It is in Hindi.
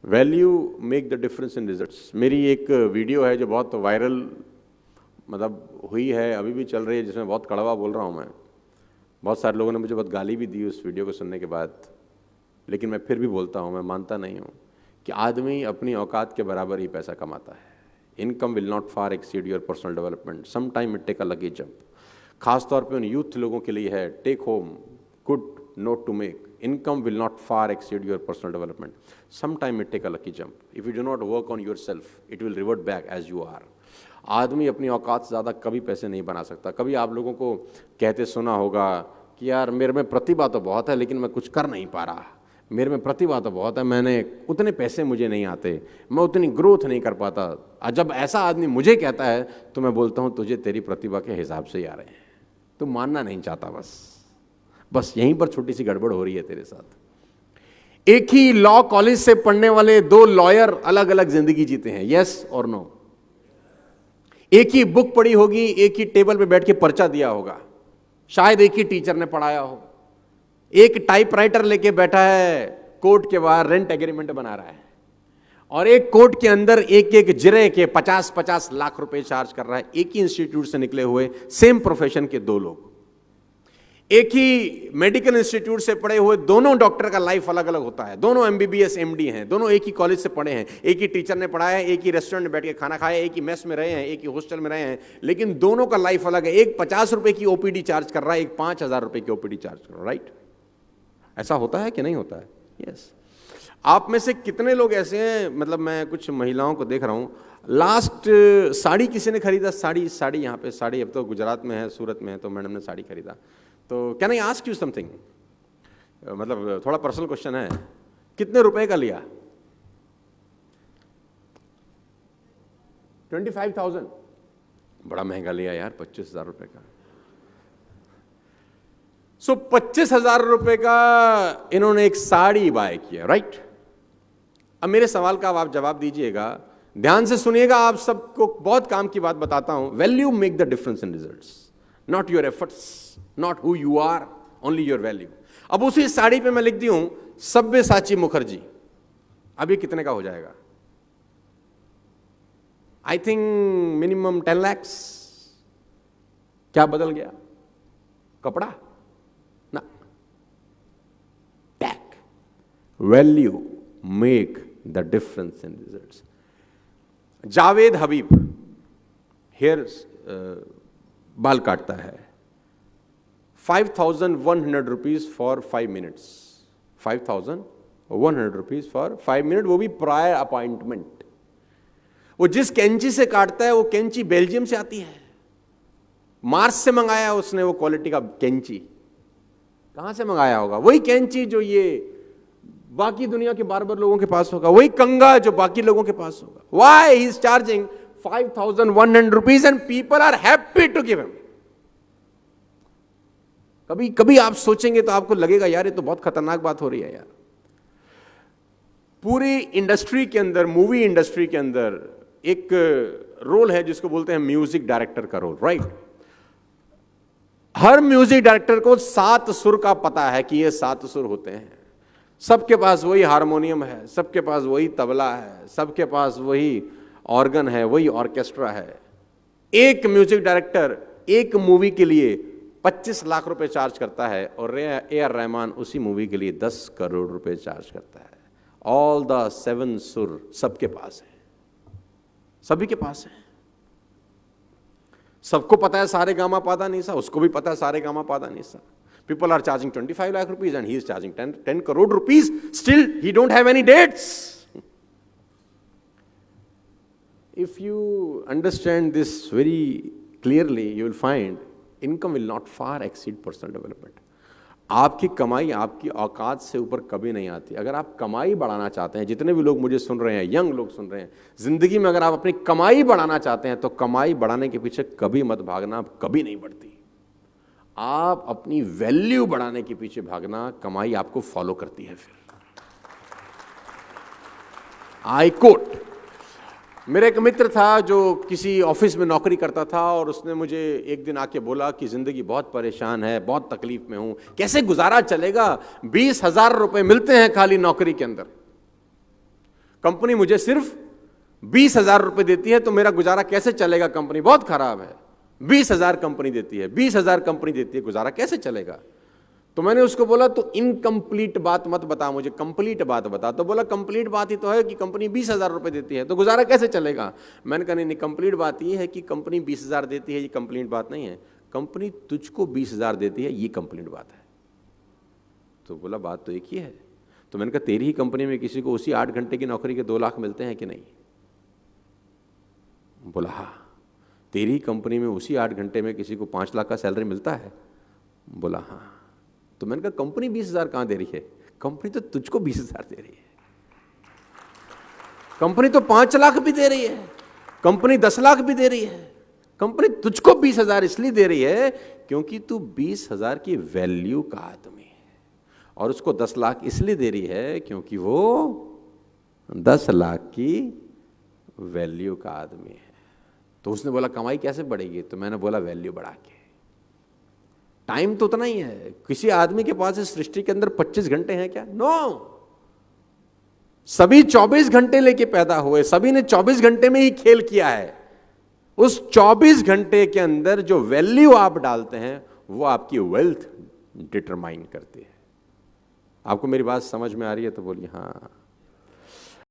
Value make the difference in results. मेरी एक वीडियो है जो बहुत वायरल मतलब हुई है, अभी भी चल रही है, जिसमें बहुत कड़वा बोल रहा हूँ मैं। बहुत सारे लोगों ने मुझे बहुत गाली भी दी उस वीडियो को सुनने के बाद, लेकिन मैं फिर भी बोलता हूँ, मैं मानता नहीं हूँ कि आदमी अपनी औकात के बराबर ही पैसा कमाता है। Income will not far exceed your personal development, some time it take a lucky jump. खासतौर पे उन यूथ लोगों के लिए है, take home good note to make. Income will not far exceed your personal development. Sometime it take a lucky jump. If you do not work on yourself, it will revert back as you are. आदमी अपनी औकात से ज़्यादा कभी पैसे नहीं बना सकता। कभी आप लोगों को कहते सुना होगा कि यार मेरे में प्रतिभा तो बहुत है लेकिन मैं कुछ कर नहीं पा रहा, मेरे में प्रतिभा तो बहुत है, मैंने उतने पैसे मुझे नहीं आते, मैं उतनी ग्रोथ नहीं कर पाता। जब ऐसा आदमी मुझे कहता है तो मैं बोलता हूँ तुझे तेरी प्रतिभा के हिसाब से ही आ रहे हैं, तू मानना नहीं चाहता। बस यहीं पर छोटी सी गड़बड़ हो रही है तेरे साथ। एक ही लॉ कॉलेज से पढ़ने वाले दो लॉयर अलग अलग जिंदगी जीते हैं, यस और नो। एक ही बुक पढ़ी होगी, एक ही टेबल पे बैठ के पर्चा दिया होगा, शायद एक ही टीचर ने पढ़ाया हो। एक टाइपराइटर लेके बैठा है कोर्ट के बाहर, रेंट एग्रीमेंट बना रहा है, और एक कोर्ट के अंदर एक एक जिरे के 50-50 लाख रुपए चार्ज कर रहा है। एक ही इंस्टीट्यूट से निकले हुए सेम प्रोफेशन के दो लोग, एक ही मेडिकल इंस्टीट्यूट से पढ़े हुए दोनों डॉक्टर का लाइफ अलग अलग होता है। दोनों MBBS MD हैं, दोनों एक ही कॉलेज से पढ़े हैं, एक ही टीचर ने पढ़ाया है, एक ही रेस्टोरेंट में बैठ के खाना खाया, एक ही मेस में रहे हैं, एक ही हॉस्टल में रहे हैं, लेकिन दोनों का लाइफ अलग है। एक 50 रुपए की OPD चार्ज कर रहा है, एक 5,000 रुपए की OPD चार्ज कर रहा है, राइट? ऐसा होता है कि नहीं होता है? यस। आप में से कितने लोग ऐसे हैं, मतलब मैं कुछ महिलाओं को देख रहा हूं, लास्ट साड़ी किसी ने खरीदा, साड़ी यहाँ पे साड़ी, अब तो गुजरात में है, सूरत में है, तो मैडम ने साड़ी खरीदा। तो can I ask you something, मतलब थोड़ा पर्सनल क्वेश्चन है, कितने रुपए का लिया? 25,000? बड़ा महंगा लिया यार, 25,000 रुपए का। सो 25,000 रुपए का इन्होंने एक साड़ी बाय किया, राइट? अब मेरे सवाल का आप जवाब दीजिएगा, ध्यान से सुनिएगा, आप सबको बहुत काम की बात बताता हूं। Value make the difference in results, not your efforts, not who you are, only your value. अब उसी साड़ी पे मैं लिख दी हूं सब्यसाची मुखर्जी, अब ये कितने का हो जाएगा? I think minimum 10 lakhs। क्या बदल गया? कपड़ा ना, tag. Value make the difference in results. Javed Habib hair बाल काटता है, 5,100 rupees for 5 minutes, 5,100 rupees for 5 minutes, वो भी प्रायर अपॉइंटमेंट। वो जिस कैंची से काटता है वो कैंची बेल्जियम से आती है, मार्स से मंगाया उसने वो क्वालिटी का कैंची। कहां से मंगाया होगा? वही कैंची जो ये बाकी दुनिया के बार्बर लोगों के पास होगा, वही कंगा जो बाकी लोगों के पास होगा। Why he is charging 5,100 rupees and people are happy to give him. कभी कभी आप सोचेंगे तो आपको लगेगा यार ये तो बहुत खतरनाक बात हो रही है यार। पूरी इंडस्ट्री के अंदर, मूवी इंडस्ट्री के अंदर एक रोल है जिसको बोलते हैं म्यूजिक डायरेक्टर का रोल, राइट? हर म्यूजिक डायरेक्टर को 7 सुर का पता है कि ये 7 सुर होते हैं। सबके पास वही हारमोनियम है, सबके पास वही तबला है, सबके पास वही ऑर्गन है, वही ऑर्केस्ट्रा है। एक म्यूजिक डायरेक्टर एक मूवी के लिए 25 लाख रुपए चार्ज करता है और AR रहमान उसी मूवी के लिए 10 करोड़ रुपए चार्ज करता है। ऑल द 7 सुर सबके पास है, सभी के पास है। सबको पता है सारे गामा पादा नीसा, उसको भी पता है सारे गामा पादा NISA. People are charging 25 lakh rupees and he is charging 10 crore rupees. Still, he don't have any dates. If you understand this very clearly, you will find income will not far exceed personal development. आपकी कमाई आपकी औकात से ऊपर कभी नहीं आती। अगर आप कमाई बढ़ाना चाहते हैं, जितने भी लोग मुझे सुन रहे हैं, यंग लोग सुन रहे हैं, जिंदगी में अगर आप अपनी कमाई बढ़ाना चाहते हैं तो कमाई बढ़ाने के पीछे कभी मत भागना, कभी नहीं बढ़ती। आप अपनी वैल्यू बढ़ाने के पीछे भागना, कमाई आपको फॉलो करती है। फिर आई कोट, मेरा एक मित्र था जो किसी ऑफिस में नौकरी करता था और उसने मुझे एक दिन आके बोला कि जिंदगी बहुत परेशान है, बहुत तकलीफ में हूं, कैसे गुजारा चलेगा, 20,000 रुपए मिलते हैं खाली नौकरी के अंदर। कंपनी मुझे सिर्फ 20,000 रुपए देती है, तो मेरा गुजारा कैसे चलेगा? कंपनी बहुत खराब है, 20,000 कंपनी देती है, 20,000 कंपनी देती है, गुजारा कैसे चलेगा? तो मैंने उसको बोला तो इनकम्प्लीट बात मत बता मुझे, कंप्लीट बात बता। तो बोला कंप्लीट बात ही तो है कि कंपनी 20,000 रुपए देती है, तो गुजारा कैसे चलेगा? मैंने कहा नहीं, कंप्लीट बात ये है कि कंपनी 20,000 देती है, ये कंप्लीट बात नहीं है। कंपनी तुझको 20,000 देती है, ये कंप्लीट बात है। तो बोला बात तो एक ही है। तो मैंने कहा तेरी ही कंपनी में किसी को उसी 8 घंटे की नौकरी के 2 लाख मिलते हैं कि नहीं? बोला हाँ। तेरी कंपनी में उसी 8 घंटे में किसी को 5 लाख का सैलरी मिलता है? बोला हाँ। तो मैंने कहा कंपनी 20,000 कहां दे रही है? कंपनी तो तुझको 20,000 दे रही है। कंपनी तो 5 लाख भी दे रही है, कंपनी 10 लाख भी दे रही है। कंपनी तुझको 20,000 इसलिए दे रही है क्योंकि तू 20,000 की वैल्यू का आदमी है, और उसको 10 लाख इसलिए दे रही है क्योंकि वो 10 लाख की वैल्यू का आदमी है। तो उसने बोला कमाई कैसे बढ़ेगी? तो मैंने बोला वैल्यू बढ़ा के। टाइम तो उतना ही है। किसी आदमी के पास इस सृष्टि के अंदर 25 घंटे हैं क्या? नो, सभी 24 घंटे लेके पैदा हुए, सभी ने 24 घंटे में ही खेल किया है। उस 24 घंटे के अंदर जो वैल्यू आप डालते हैं वो आपकी वेल्थ डिटरमाइन करती है। आपको मेरी बात समझ में आ रही है तो बोलिए हाँ।